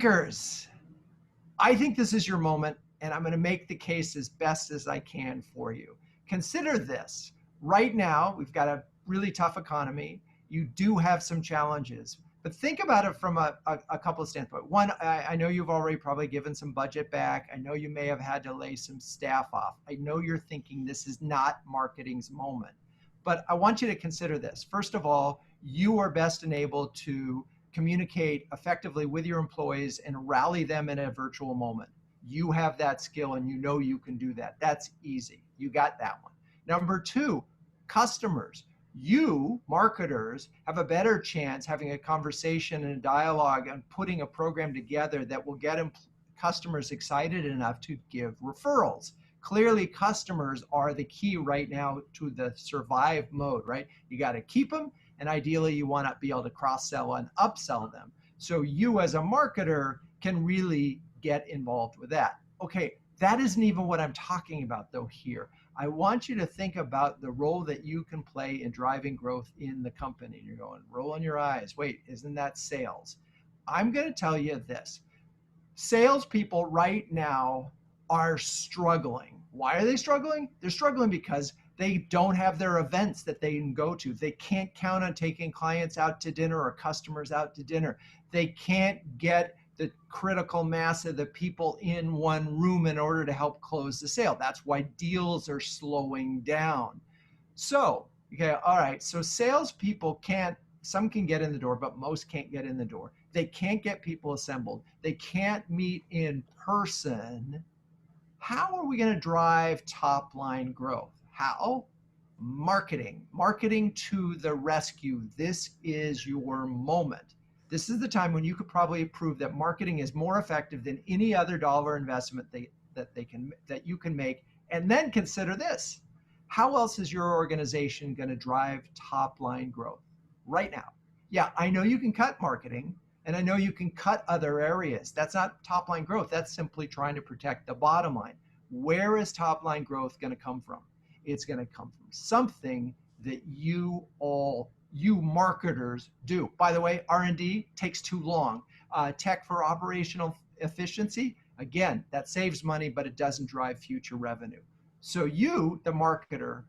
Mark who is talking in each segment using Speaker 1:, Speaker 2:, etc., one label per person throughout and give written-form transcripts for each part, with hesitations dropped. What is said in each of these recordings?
Speaker 1: thinkers, I think this is your moment, and I'm going to make the case as best as I can for you. Consider this. Right now, we've got a really tough economy. You do have some challenges, but think about it from a couple of standpoints. One, I know you've already probably given some budget back. I know you may have had to lay some staff off. I know you're thinking this is not marketing's moment, but I want you to consider this. First of all, you are best enabled to communicate effectively with your employees and rally them in a virtual moment. You have that skill and you know you can do that. That's easy. You got that one. Number two, customers. You, marketers, have a better chance having a conversation and a dialogue and putting a program together that will get customers excited enough to give referrals. Clearly, customers are the key right now to the survive mode, right? You got to keep them, and ideally you want to be able to cross-sell and upsell them. So you as a marketer can really get involved with that. Okay, that isn't even what I'm talking about though here. I want you to think about the role that you can play in driving growth in the company. You're going, rolling your eyes. Wait, isn't that sales? I'm going to tell you this. Salespeople right now are struggling. Why are they struggling? They're struggling because they don't have their events that they can go to. They can't count on taking clients out to dinner or customers out to dinner. They can't get the critical mass of the people in one room in order to help close the sale. That's why deals are slowing down. So, okay, all right, so salespeople can't, some can get in the door, but most can't get in the door. They can't get people assembled. They can't meet in person. How are we going to drive top line growth? How? Marketing. Marketing to the rescue. This is your moment. This is the time when you could probably prove that marketing is more effective than any other dollar investment that you can make. And then consider this. How else is your organization going to drive top line growth right now? Yeah, I know you can cut marketing and I know you can cut other areas. That's not top line growth. That's simply trying to protect the bottom line. Where is top line growth going to come from? It's going to come from something that you marketers do. By the way, R&D takes too long. Tech for operational efficiency, again, that saves money, but it doesn't drive future revenue. So you, the marketer,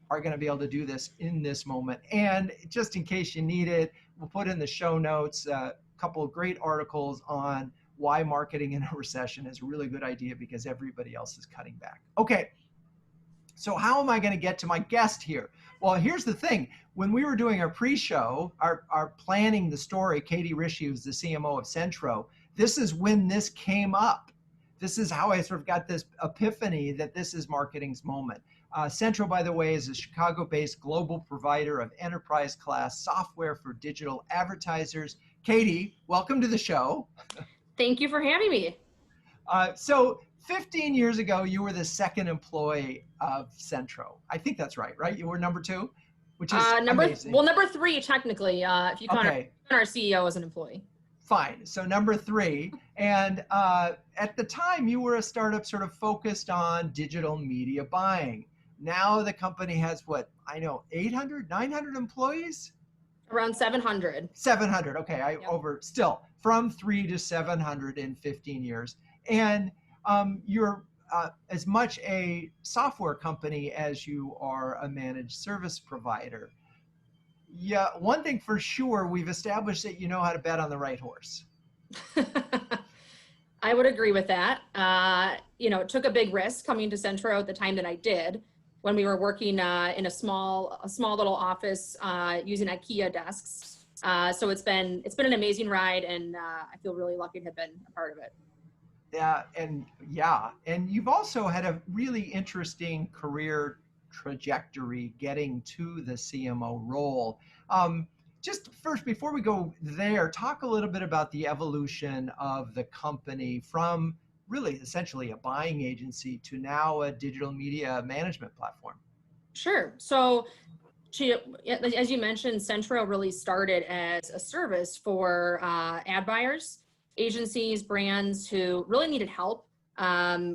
Speaker 1: are going to be able to do this in this moment. And just in case you need it, we'll put in the show notes a couple of great articles on why marketing in a recession is a really good idea because everybody else is cutting back. Okay, so how am I going to get to my guest here? Well, here's the thing. When we were doing our pre-show, our planning the story, Katie Risch, who's the CMO of Centro, this is when this came up. This is how I sort of got this epiphany that this is marketing's moment. Centro, by the way, is a Chicago-based global provider of enterprise-class software for digital advertisers. Katie, welcome to the show.
Speaker 2: Thank you for having me.
Speaker 1: So 15 years ago, you were the second employee of Centro. I think that's right? You were number two, which is amazing.
Speaker 2: Well, number three, technically, if you count our CEO as an employee.
Speaker 1: Fine. So number three. And at the time, you were a startup sort of focused on digital media buying. Now the company has what? I know, 800, 900 employees?
Speaker 2: Around 700.
Speaker 1: 700. Okay. Still from 3 to 700 in 15 years. And you're as much a software company as you are a managed service provider. Yeah, one thing for sure, we've established that you know how to bet on the right horse.
Speaker 2: I would agree with that. It took a big risk coming to Centro at the time that I did, when we were working in a small little office using IKEA desks. So it's been an amazing ride, and I feel really lucky to have been a part of it. And you've also had a really interesting career trajectory getting to the CMO role. Just first, before we go there, talk a little bit about the evolution of the company from really essentially a buying agency to now a digital media management platform. Sure. So as you mentioned, Centro really started as a service for ad buyers, agencies, brands who really needed help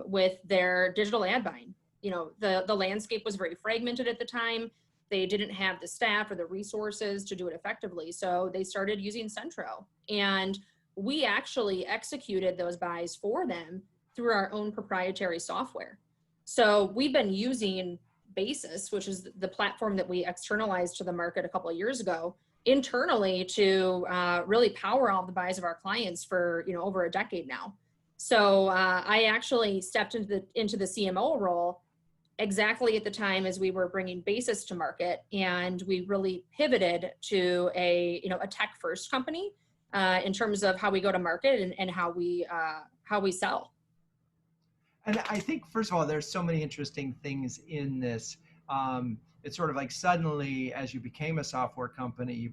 Speaker 2: with their digital ad buying. The landscape was very fragmented at the time. They didn't have the staff or the resources to do it effectively. So they started using Centro. And
Speaker 3: we actually executed those buys for them through our own proprietary software. So we've been using Basis, which is the platform that we externalized to the market a couple of years ago, internally to really power all the buys of our clients for over a decade now. So I actually stepped into the CMO role exactly at the time as we were bringing Basis to market, and we really pivoted to a tech first company in terms of how we go to market and how we sell.
Speaker 1: And I think, first of all, there's so many interesting things in this. It's sort of like suddenly, as you became a software company,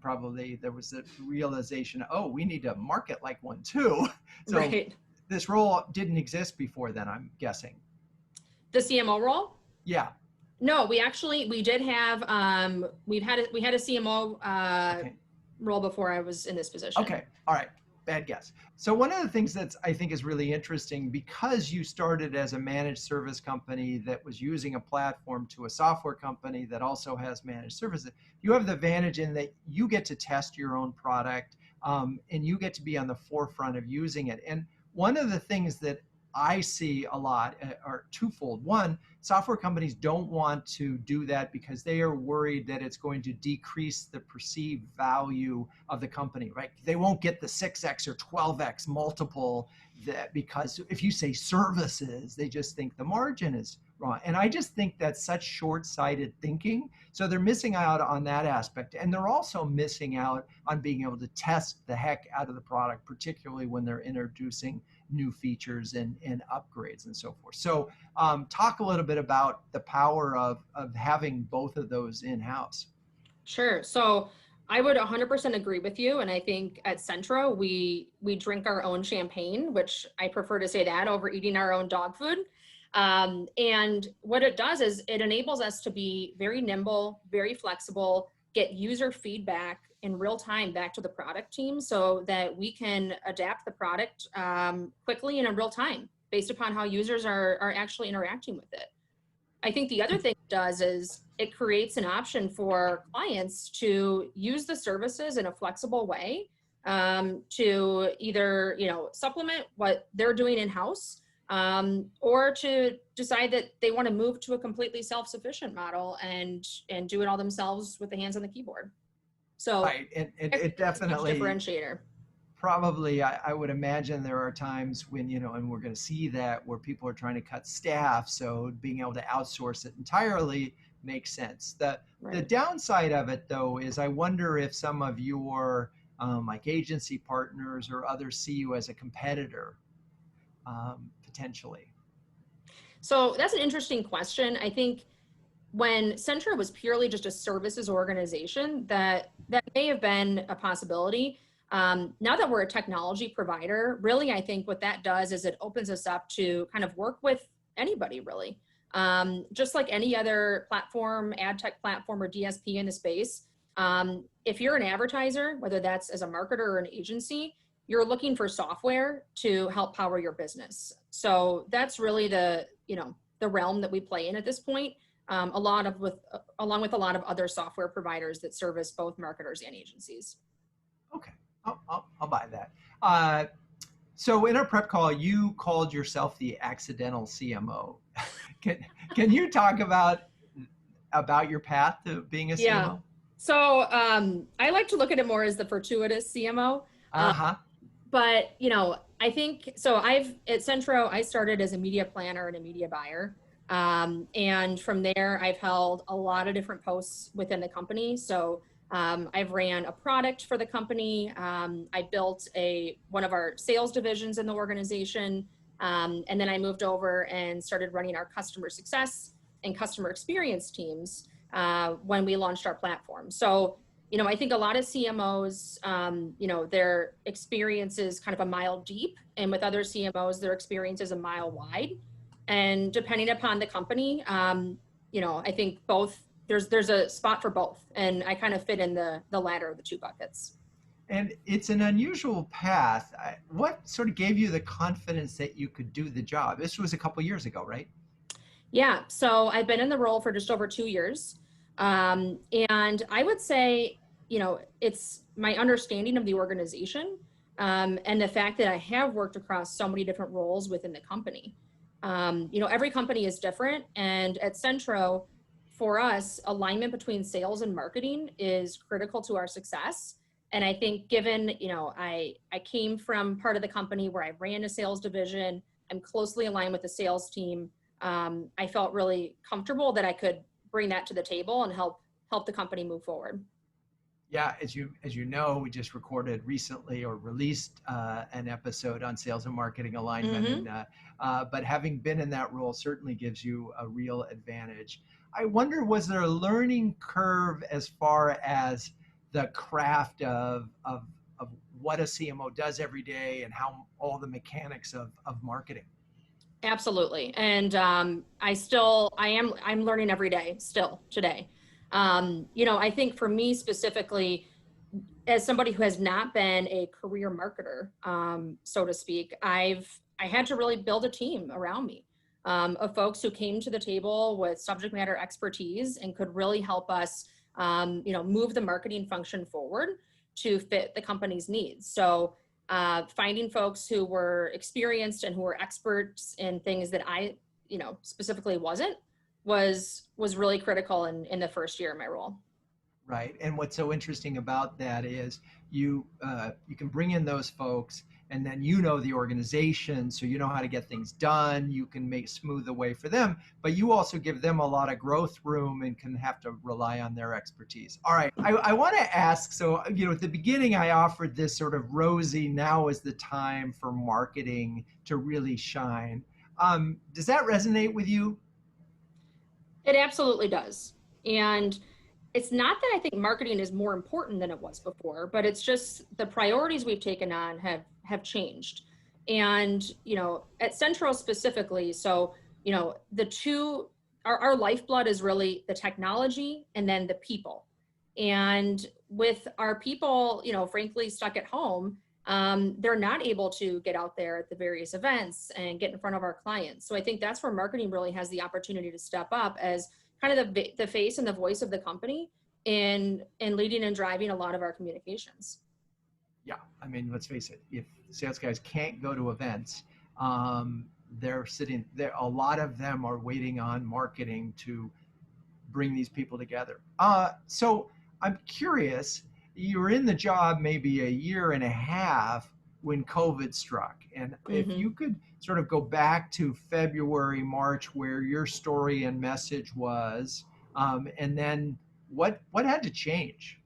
Speaker 1: there was a realization, oh, we need to market like one too. So
Speaker 3: right.
Speaker 1: This role didn't exist before then, I'm guessing.
Speaker 3: The CMO role?
Speaker 1: Yeah.
Speaker 3: No, we did have, we had a CMO role before I was in this position.
Speaker 1: Okay. All right. Bad guess. So one of the things that I think is really interesting, because you started as a managed service company that was using a platform to a software company that also has managed services, you have the advantage in that you get to test your own product, and you get to be on the forefront of using it. And one of the things that I see a lot are twofold. One, software companies don't want to do that because they are worried that it's going to decrease the perceived value of the company, right? They won't get the 6x or 12x multiple because if you say services, they just think the margin is wrong. And I just think that's such short-sighted thinking. So they're missing out on that aspect. And they're also missing out on being able to test the heck out of the product, particularly when they're introducing new features and upgrades and so forth. So talk a little bit about the power of having both of those in-house.
Speaker 3: Sure. So I would 100% agree with you. And I think at Centro, we drink our own champagne, which I prefer to say that over eating our own dog food. And what it does is it enables us to be very nimble, very flexible, get user feedback in real time back to the product team so that we can adapt the product quickly and in real time based upon how users are actually interacting with it. I think the other thing it does is it creates an option for clients to use the services in a flexible way to either supplement what they're doing in-house or to decide that they want to move to a completely self-sufficient model and do it all themselves with the hands on the keyboard. So
Speaker 1: right. And it definitely
Speaker 3: differentiator.
Speaker 1: Probably, I would imagine there are times when, and we're going to see that where people are trying to cut staff. So being able to outsource it entirely makes sense. The downside of it, though, is I wonder if some of your like agency partners or others see you as a competitor, potentially.
Speaker 3: So that's an interesting question. I think when Centro was purely just a services organization, that may have been a possibility. Now that we're a technology provider, really, I think what that does is it opens us up to kind of work with anybody, really. Just like any other platform, ad tech platform or DSP in the space, if you're an advertiser, whether that's as a marketer or an agency, you're looking for software to help power your business. So that's really the realm that we play in at this point, along with a lot of other software providers that service both marketers and agencies.
Speaker 1: Okay. I'll buy that. So in our prep call, you called yourself the accidental CMO. Can you talk about your path to being a CMO?
Speaker 3: Yeah. So I like to look at it more as the fortuitous CMO. But I think so. At Centro, I started as a media planner and a media buyer. And from there, I've held a lot of different posts within the company. So I've ran a product for the company. I built one of our sales divisions in the organization. And then I moved over and started running our customer success and customer experience teams when we launched our platform. So, I think a lot of CMOs, their experience is kind of a mile deep, and with other CMOs, their experience is a mile wide. And depending upon the company, I think there's a spot for both, and I kind of fit in the latter of the two buckets.
Speaker 1: And it's an unusual path. What sort of gave you the confidence that you could do the job? This was a couple of years ago, right?
Speaker 3: Yeah. So I've been in the role for just over 2 years. And I would say, it's my understanding of the organization and the fact that I have worked across so many different roles within the company. Every company is different, and at Centro, for us, alignment between sales and marketing is critical to our success. And I think given, I came from part of the company where I ran a sales division, I'm closely aligned with the sales team. I felt really comfortable that I could bring that to the table and help the company move forward.
Speaker 1: Yeah, as you know, we just recorded recently or released an episode on sales and marketing alignment, and but having been in that role certainly gives you a real advantage. I wonder, was there a learning curve as far as the craft of what a CMO does every day and how all the mechanics of marketing?
Speaker 3: Absolutely, and I'm learning every day still today. I think for me specifically, as somebody who has not been a career marketer, so to speak, I had to really build a team around me of folks who came to the table with subject matter expertise and could really help us, move the marketing function forward to fit the company's needs. So finding folks who were experienced and who were experts in things that I, specifically wasn't, was really critical in the first year of my role.
Speaker 1: Right. And what's so interesting about that is you can bring in those folks, and then the organization, so you know how to get things done. You can make smooth the way for them, but you also give them a lot of growth room and can have to rely on their expertise. All right. I want to ask, so, at the beginning I offered this sort of rosy, now is the time for marketing to really shine. Does that resonate with you?
Speaker 3: It absolutely does. And it's not that I think marketing is more important than it was before, but it's just the priorities we've taken on have changed. And, at Centro specifically, so, our lifeblood is really the technology and then the people. And with our people, frankly, stuck at home, they're not able to get out there at the various events and get in front of our clients. So I think that's where marketing really has the opportunity to step up as kind of the face and the voice of the company in leading and driving a lot of our communications.
Speaker 1: Yeah, I mean, let's face it, if sales guys can't go to events, they're sitting there, a lot of them are waiting on marketing to bring these people together. So I'm curious, you were in the job maybe a year and a half when COVID struck. And if you could sort of go back to February, March, where your story and message was, and then what had to change?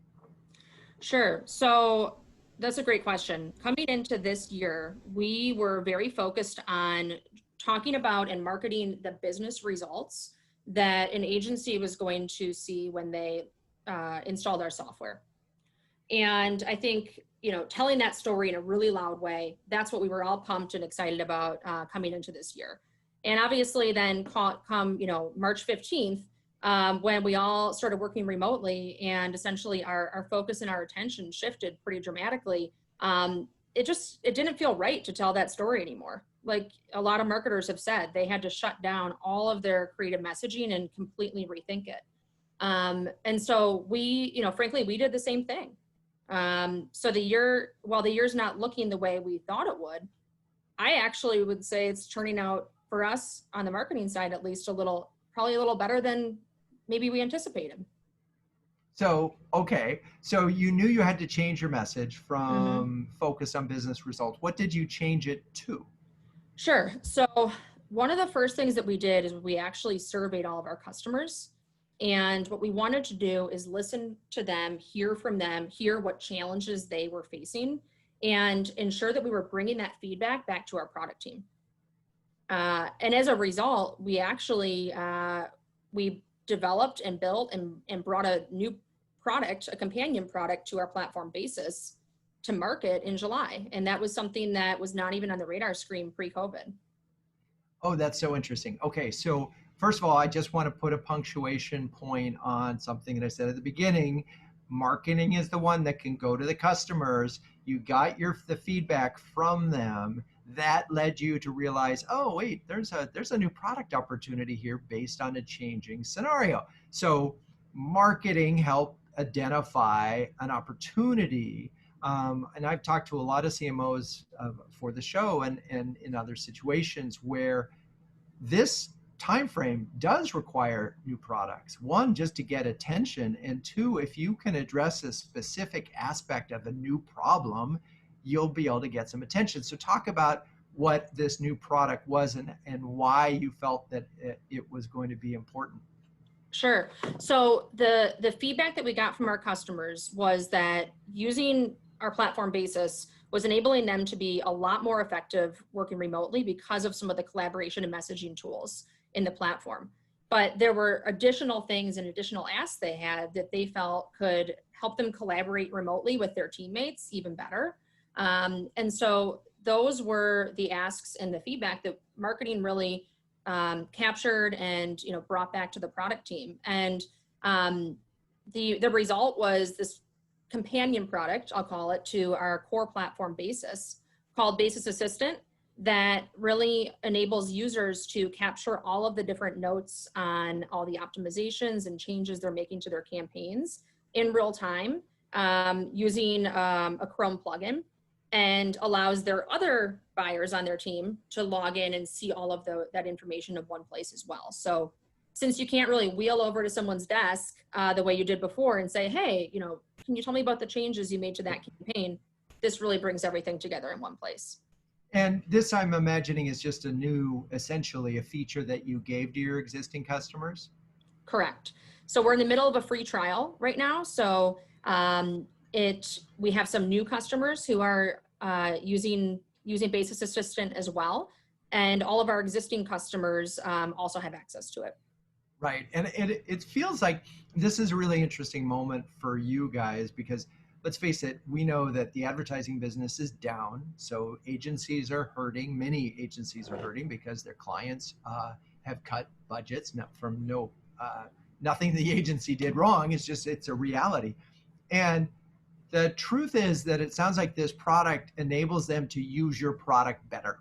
Speaker 3: Sure. So that's a great question. Coming into this year, we were very focused on talking about and marketing the business results that an agency was going to see when they installed our software. And I think, telling that story in a really loud way, that's what we were all pumped and excited about coming into this year. And obviously then come March 15th, when we all started working remotely and essentially our focus and our attention shifted pretty dramatically, it didn't feel right to tell that story anymore. Like a lot of marketers have said, they had to shut down all of their creative messaging and completely rethink it. And so we, frankly, we did the same thing. So while the year's not looking the way we thought it would, I actually would say it's turning out for us on the marketing side, at least probably a little better than maybe we anticipated.
Speaker 1: So, okay. So you knew you had to change your message from focus on business results. What did you change it to?
Speaker 3: Sure. So one of the first things that we did is we actually surveyed all of our customers. And what we wanted to do is listen to them, hear from them, hear what challenges they were facing, and ensure that we were bringing that feedback back to our product team. And as a result, we actually, we developed and built and brought a new product, a companion product to our platform Basis to market in July. And that was something that was not even on the radar screen pre-COVID.
Speaker 1: Oh, that's so interesting. Okay, so first of all, I just want to put a punctuation point on something that I said at the beginning. Marketing is the one that can go to the customers. You got the feedback from them. That led you to realize, oh, wait, there's a new product opportunity here based on a changing scenario. So marketing helped identify an opportunity. And I've talked to a lot of CMOs for the show and in other situations where this time frame does require new products. One, just to get attention, and two, if you can address a specific aspect of a new problem, you'll be able to get some attention. So talk about what this new product was and why you felt that it was going to be important.
Speaker 3: Sure. So the feedback that we got from our customers was that using our platform Basis was enabling them to be a lot more effective working remotely because of some of the collaboration and messaging tools in the platform. But there were additional things and additional asks they had that they felt could help them collaborate remotely with their teammates even better. And so those were the asks and the feedback that marketing really captured and brought back to the product team. And the result was this companion product, I'll call it, to our core platform Basis, called Basis Assistant, that really enables users to capture all of the different notes on all the optimizations and changes they're making to their campaigns in real time using a Chrome plugin, and allows their other buyers on their team to log in and see all of that information in one place as well. So since you can't really wheel over to someone's desk the way you did before and say, hey, can you tell me about the changes you made to that campaign? This really brings everything together in one place.
Speaker 1: And this, I'm imagining, is just essentially a feature that you gave to your existing customers?
Speaker 3: Correct. So we're in the middle of a free trial right now. So we have some new customers who are using Basis Assistant as well. And all of our existing customers also have access to it.
Speaker 1: Right. And it feels like this is a really interesting moment for you guys because, let's face it, we know that the advertising business is down. So agencies are hurting. Many agencies are hurting because their clients have cut budgets from nothing the agency did wrong. It's a reality. And the truth is that it sounds like this product enables them to use your product better,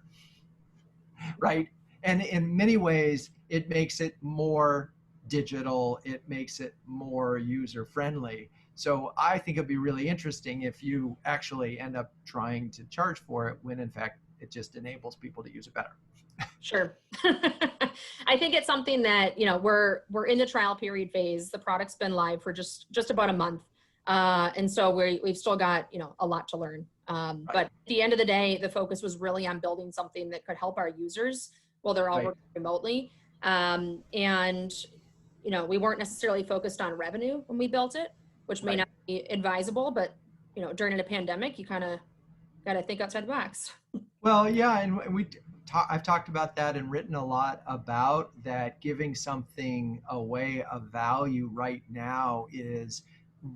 Speaker 1: right? And in many ways, it makes it more digital. It makes it more user-friendly. So I think it'd be really interesting if you actually end up trying to charge for it when in fact it just enables people to use it better.
Speaker 3: Sure. I think it's something that, we're in the trial period phase. The product's been live for just about a month. And so we've still got, a lot to learn.
Speaker 1: Right.
Speaker 3: But at the end of the day, the focus was really on building something that could help our users while they're all
Speaker 1: Right.
Speaker 3: working remotely. And, we weren't necessarily focused on revenue when we built it, which may
Speaker 1: Right.
Speaker 3: not be advisable, but, during a pandemic, you kind of got to think outside the box.
Speaker 1: Well, yeah, and I've talked about that and written a lot about that. Giving something away of value right now is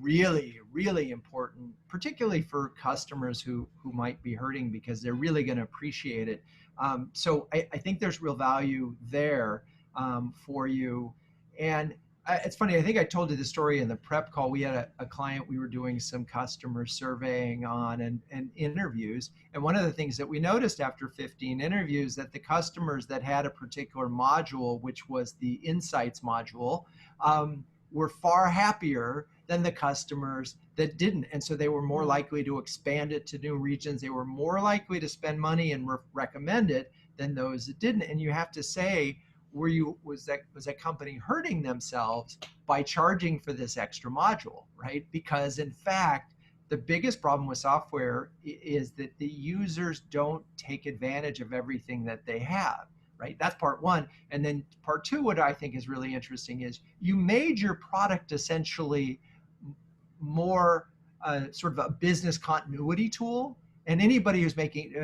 Speaker 1: really, really important, particularly for customers who might be hurting because they're really going to appreciate it. So I think there's real value there for you. And it's funny, I think I told you the story in the prep call. We had a client we were doing some customer surveying on and interviews. And one of the things that we noticed after 15 interviews, that the customers that had a particular module, which was the Insights module, were far happier than the customers that didn't. And so they were more likely to expand it to new regions. They were more likely to spend money and recommend it than those that didn't. And you have to say, was that company hurting themselves by charging for this extra module, right? Because in fact, the biggest problem with software is that the users don't take advantage of everything that they have, right? That's part one. And then part two, what I think is really interesting is you made your product essentially more sort of a business continuity tool. And anybody who's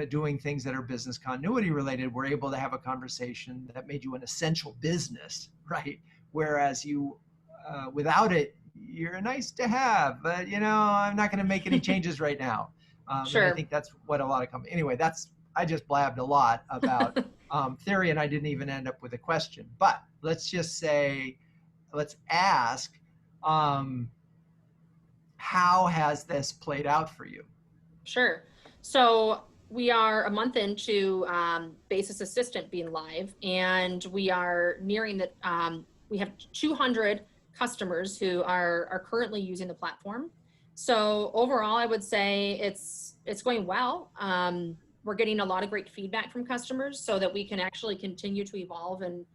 Speaker 1: doing things that are business continuity related, were able to have a conversation that made you an essential business, right? Whereas without it, you're nice to have, but I'm not going to make any changes right now.
Speaker 3: Sure.
Speaker 1: And I think that's what a lot of companies. Anyway, I just blabbed a lot about theory, and I didn't even end up with a question. But let's ask, how has this played out for you?
Speaker 3: Sure. So we are a month into Basis Assistant being live, and we are nearing that. We have 200 customers who are currently using the platform. So overall, I would say it's going well. We're getting a lot of great feedback from customers so that we can actually continue to evolve and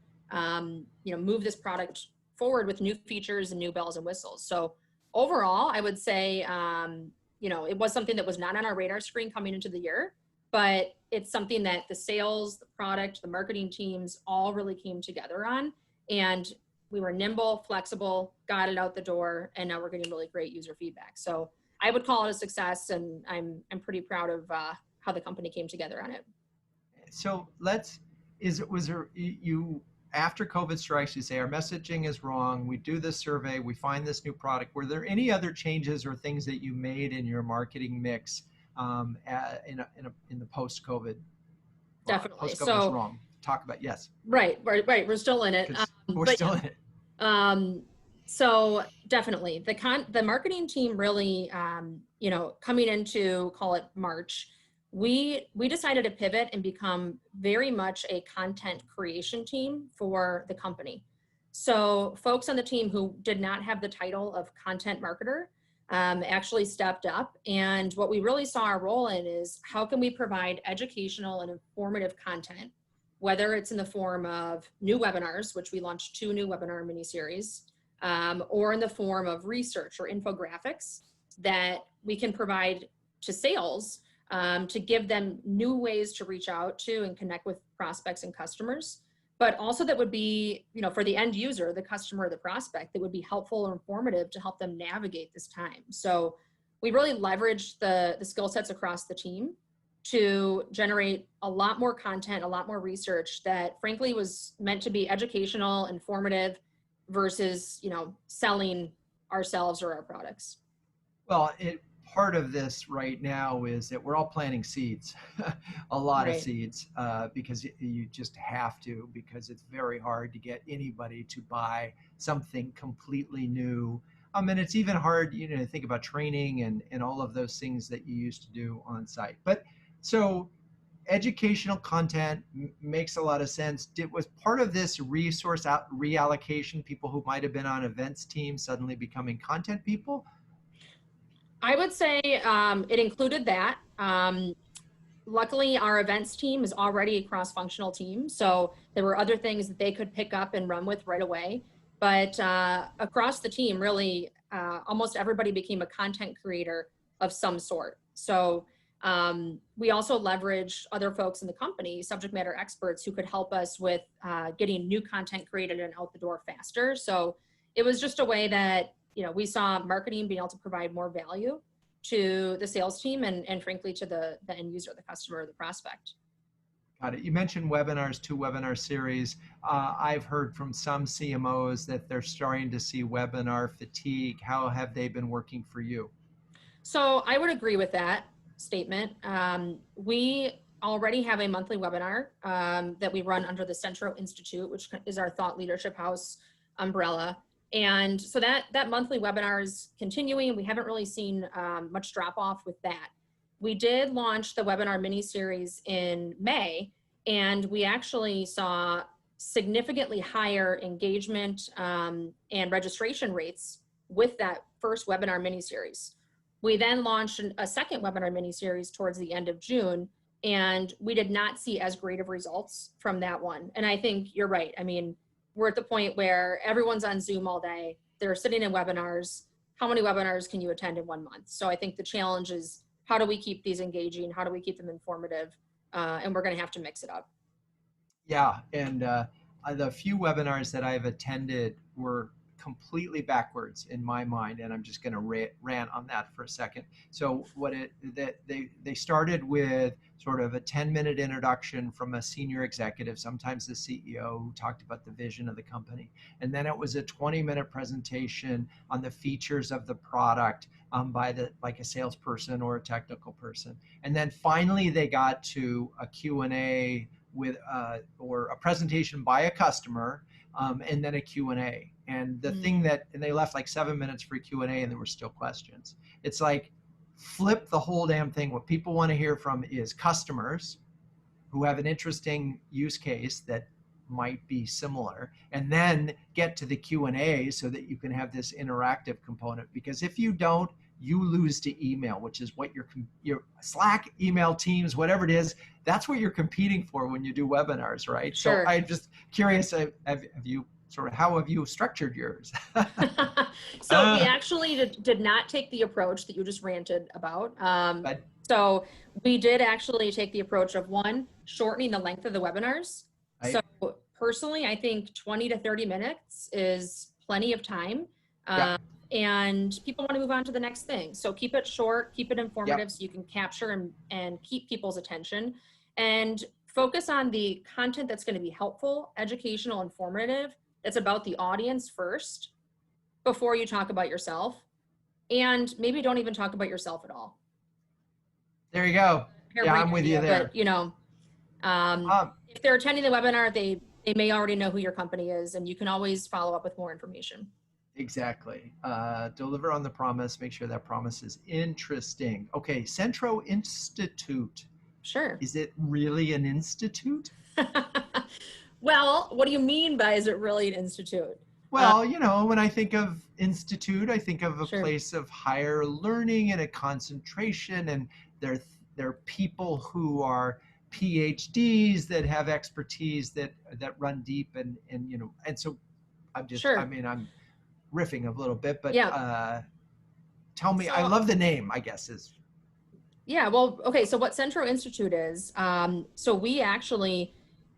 Speaker 3: move this product forward with new features and new bells and whistles. So overall, I would say it was something that was not on our radar screen coming into the year, but it's something that the sales, the product, the marketing teams all really came together on, and we were nimble, flexible, got it out the door, and now we're getting really great user feedback. So I would call it a success, and I'm pretty proud of how the company came together on it.
Speaker 1: So you after COVID strikes, you say our messaging is wrong. We do this survey, we find this new product. Were there any other changes or things that you made in your marketing mix in the post-COVID?
Speaker 3: Definitely.
Speaker 1: Post-COVID
Speaker 3: so
Speaker 1: is wrong. Talk about yes.
Speaker 3: Right. We're still in it.
Speaker 1: We're still in it.
Speaker 3: So definitely the marketing team really, coming into, call it March, we decided to pivot and become very much a content creation team for the company. So folks on the team who did not have the title of content marketer actually stepped up. And what we really saw our role in is how can we provide educational and informative content, whether it's in the form of new webinars, which we launched 2 new webinar mini-series, or in the form of research or infographics that we can provide to sales to give them new ways to reach out to and connect with prospects and customers, but also that would be, for the end user, the customer, the prospect, that would be helpful or informative to help them navigate this time. So we really leveraged the skill sets across the team to generate a lot more content, a lot more research that frankly was meant to be educational, informative versus, selling ourselves or our products.
Speaker 1: Well, part of this right now is that we're all planting seeds, a lot of seeds, because you just have to, because it's very hard to get anybody to buy something completely new. And it's even hard, to think about training and all of those things that you used to do on site. But so educational content makes a lot of sense. Was part of this resource reallocation people who might have been on events teams suddenly becoming content people?
Speaker 3: I would say it included that. Luckily, our events team is already a cross-functional team, so there were other things that they could pick up and run with right away. But across the team, really, almost everybody became a content creator of some sort. So we also leveraged other folks in the company, subject matter experts, who could help us with getting new content created and out the door faster. So it was just a way that we saw marketing being able to provide more value to the sales team and frankly to the end user, the customer, the prospect.
Speaker 1: Got it. You mentioned webinars, 2 webinar series. I've heard from some CMOs that they're starting to see webinar fatigue. How have they been working for you?
Speaker 3: So I would agree with that statement. We already have a monthly webinar that we run under the Centro Institute, which is our thought leadership house umbrella. And so that monthly webinar is continuing. We haven't really seen much drop off with that. We did launch the webinar mini series in May, and we actually saw significantly higher engagement and registration rates with that first webinar mini series. We then launched a second webinar mini series towards the end of June, and we did not see as great of results from that one. And I think you're right. I mean, we're at the point where everyone's on Zoom all day. They're sitting in webinars. How many webinars can you attend in 1 month? So I think the challenge is, how do we keep these engaging? How do we keep them informative? And we're going to have to mix it up.
Speaker 1: Yeah, and the few webinars that I've attended were completely backwards in my mind, and I'm just going to rant on that for a second. So they started with sort of a 10-minute introduction from a senior executive, sometimes the CEO, who talked about the vision of the company, and then it was a 20-minute presentation on the features of the product by like a salesperson or a technical person, and then finally they got to a Q&A with or a presentation by a customer, and then a Q&A. And the thing and they left like 7 minutes for Q&A, and there were still questions. It's like, flip the whole damn thing. What people want to hear from is customers who have an interesting use case that might be similar, and then get to the Q&A so that you can have this interactive component. Because if you don't you lose to email, which is what your Slack, email, Teams, whatever it is, that's what you're competing for when you do webinars, right? So
Speaker 3: Sure.
Speaker 1: I'm just curious, how have you structured yours?
Speaker 3: So we actually did not take the approach that you just ranted about. So we did actually take the approach of, one, shortening the length of the webinars. So personally, I think 20 to 30 minutes is plenty of time. And people want to move on to the next thing. So keep it short, keep it informative, so you can capture and keep people's attention, and focus on the content that's going to be helpful, educational, informative, that's about the audience first before you talk about yourself. And maybe don't even talk about yourself at all.
Speaker 1: There you go. Yeah, I'm with you there.
Speaker 3: But, you know, if they're attending the webinar, they may already know who your company is, and you can always follow up with more information.
Speaker 1: Exactly. Deliver on the promise. Make sure that promise is interesting. Okay, Centro Institute.
Speaker 3: Sure.
Speaker 1: Is it really an institute?
Speaker 3: Well, what do you mean by, is it really an institute?
Speaker 1: Well, you know, when I think of institute, I think of a place of higher learning and a concentration, and they're people who are PhDs that have expertise that run deep, and you know, and so I'm just, I mean, I'm riffing a little bit, but tell me, I love the name, I guess is.
Speaker 3: Yeah, well, okay, so what Centro Institute is, so we actually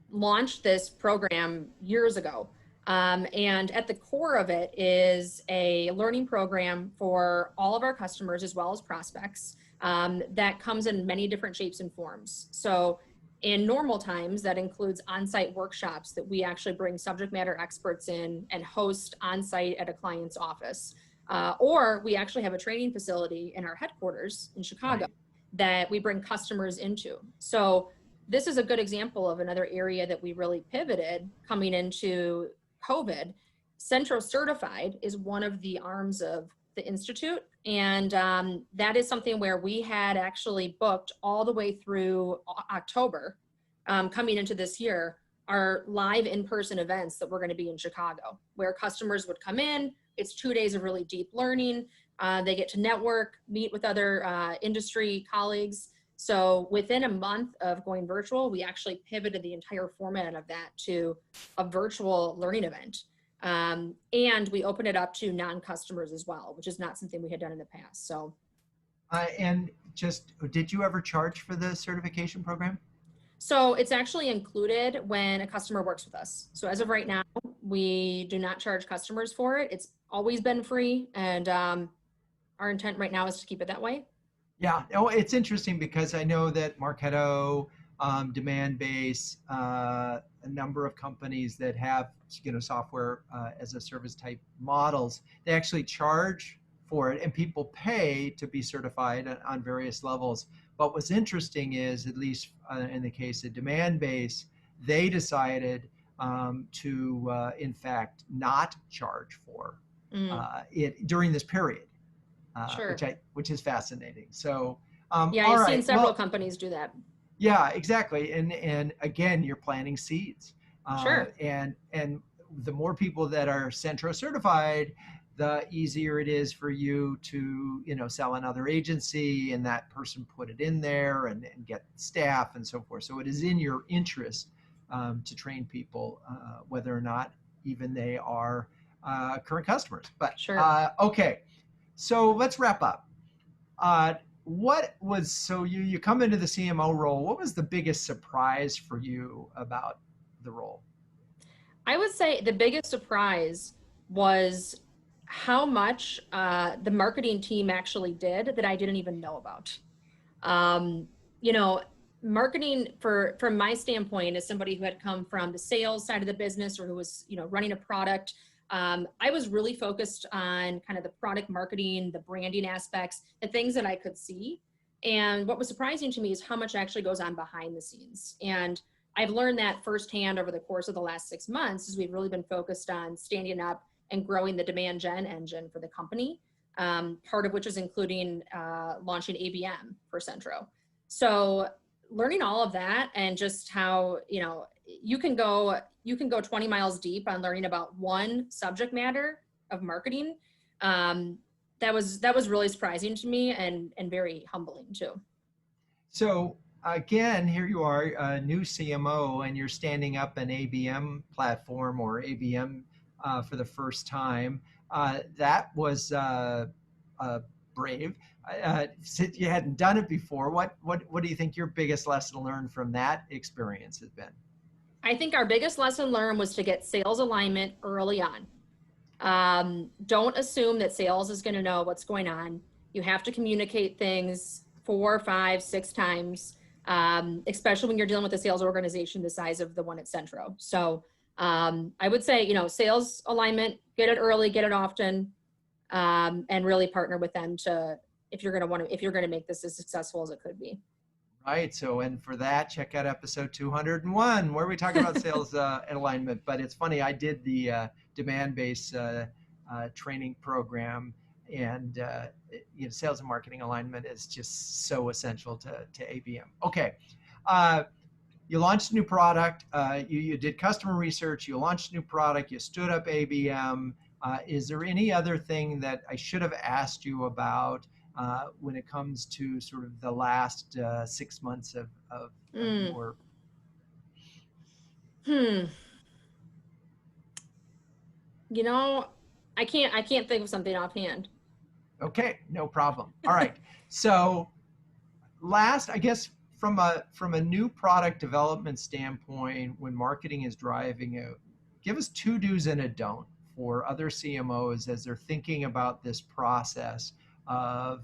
Speaker 3: launched this program years ago. And at the core of it is a learning program for all of our customers as well as prospects, that comes in many different shapes and forms. So in normal times, that includes on-site workshops that we actually bring subject matter experts in and host on-site at a client's office. Or we actually have a training facility in our headquarters in Chicago that we bring customers into. So this is a good example of another area that we really pivoted coming into COVID. Centro Certified is one of the arms of the Institute. And that is something where we had actually booked all the way through October, coming into this year, our live in-person events that we're going to be in Chicago, where customers would come in. It's 2 days of really deep learning. They get to network, meet with other industry colleagues. So within a month of going virtual, we actually pivoted the entire format of that to a virtual learning event. And we opened it up to non-customers as well, which is not something we had done in the past. So,
Speaker 1: and just, did you ever charge for the certification program?
Speaker 3: So it's actually included when a customer works with us. So as of right now, we do not charge customers for it. It's always been free. And our intent right now is to keep it that way.
Speaker 1: Yeah, oh, it's interesting because I know that Marketo, Demandbase, a number of companies that have, you know, software as a service type models, they actually charge for it, and people pay to be certified on various levels. But what's interesting is, at least in the case of Demandbase, they decided to, in fact, not charge for it during this period. Which is fascinating. So
Speaker 3: yeah, I've seen several companies do that.
Speaker 1: Yeah, exactly. And again, you're planting seeds. And the more people that are Centro certified, the easier it is for you to, you know, sell another agency, and that person put it in there and get staff and so forth. So it is in your interest to train people, whether or not even they are current customers. But okay. So let's wrap up. You come into the CMO role. What was the biggest surprise for you about the role?
Speaker 3: I would say the biggest surprise was how much the marketing team actually did that I didn't even know about. You know, marketing from my standpoint, as somebody who had come from the sales side of the business, or who was, you know, running a product, I was really focused on kind of the product marketing, the branding aspects, the things that I could see. And what was surprising to me is how much actually goes on behind the scenes. And I've learned that firsthand over the course of the last 6 months, as we've really been focused on standing up and growing the demand gen engine for the company, part of which is including launching ABM for Centro. So learning all of that, and just how, you know, you can go 20 miles deep on learning about one subject matter of marketing. that was really surprising to me and very humbling too.
Speaker 1: So again, here you are, a new CMO, and you're standing up an ABM platform or ABM for the first time. That was brave. Since you hadn't done it before, what do you think your biggest lesson learned from that experience has been?
Speaker 3: I think our biggest lesson learned was to get sales alignment early on. Don't assume that sales is going to know what's going on. You have to communicate things 4, 5, 6 times, especially when you're dealing with a sales organization the size of the one at Centro. So I would say, sales alignment, get it early, get it often, and really partner with them if you're going to make this as successful as it could be.
Speaker 1: Right. So, and for that, check out episode 201, where we talk about sales alignment. But it's funny, I did the demand-based training program, and sales and marketing alignment is just so essential to ABM. Okay. You launched a new product. You did customer research. You launched a new product. You stood up ABM. Is there any other thing that I should have asked you about when it comes to sort of the last 6 months of your?
Speaker 3: I can't think of something offhand.
Speaker 1: Okay, no problem. All right. So last, I guess from a new product development standpoint, when marketing is driving it, give us 2 do's and a don't for other CMOs as they're thinking about this process of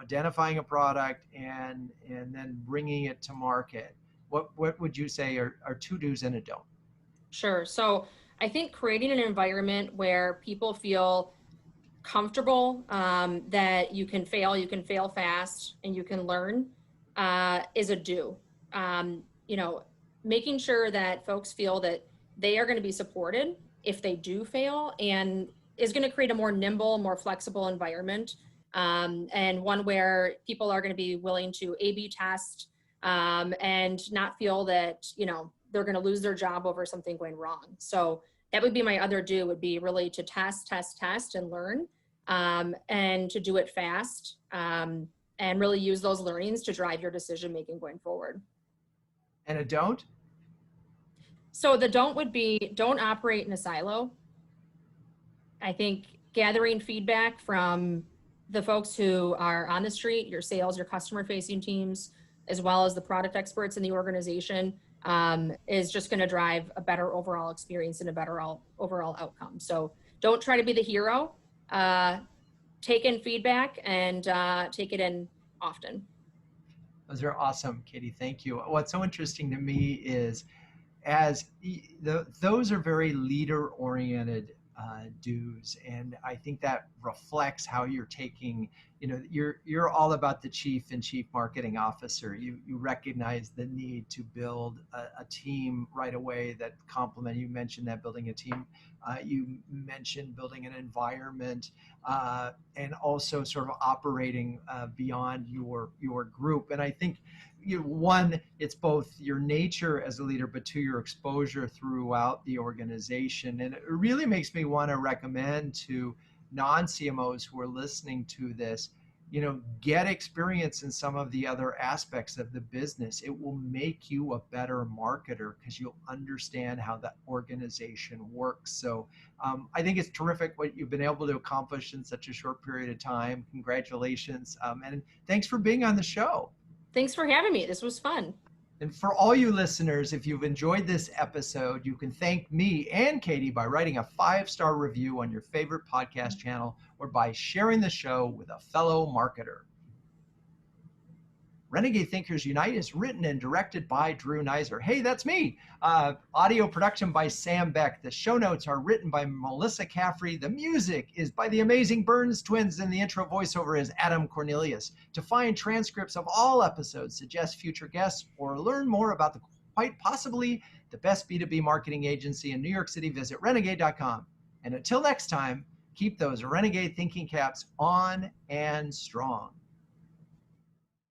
Speaker 1: identifying a product and then bringing it to market. What would you say are 2 do's and a don't?
Speaker 3: Sure. So I think creating an environment where people feel comfortable, that you can fail fast, and you can learn is a do. Making sure that folks feel that they are going to be supported if they do fail, and is going to create a more nimble, more flexible environment, and one where people are going to be willing to A/B test, and not feel that they're going to lose their job over something going wrong. So that would be my other do, would be really to test and learn, and to do it fast, and really use those learnings to drive your decision making going forward.
Speaker 1: And a don't?
Speaker 3: So the don't would be, don't operate in a silo. I think gathering feedback from the folks who are on the street, your sales, your customer facing teams, as well as the product experts in the organization, is just going to drive a better overall experience and a better overall outcome. So don't try to be the hero. Take in feedback and take it in often.
Speaker 1: Those are awesome, Katie. Thank you. What's so interesting to me is those are very leader-oriented do's, and I think that reflects how you're taking. You're all about the chief and chief marketing officer. You recognize the need to build a team right away that complement. You mentioned that, building a team. You mentioned building an environment, and also sort of operating beyond your group. And I think, one, it's both your nature as a leader, but 2, your exposure throughout the organization. And it really makes me want to recommend to non-CMOs who are listening to this, get experience in some of the other aspects of the business. It will make you a better marketer because you'll understand how the organization works. So I think it's terrific what you've been able to accomplish in such a short period of time. Congratulations. And thanks for being on the show.
Speaker 3: Thanks for having me. This was fun.
Speaker 1: And for all you listeners, if you've enjoyed this episode, you can thank me and Katie by writing a 5-star review on your favorite podcast channel, or by sharing the show with a fellow marketer. Renegade Thinkers Unite is written and directed by Drew Neiser. Hey, that's me. Audio production by Sam Beck. The show notes are written by Melissa Caffrey. The music is by the amazing Burns Twins, and the intro voiceover is Adam Cornelius. To find transcripts of all episodes, suggest future guests, or learn more about quite possibly the best B2B marketing agency in New York City, visit renegade.com. And until next time, keep those renegade thinking caps on and strong.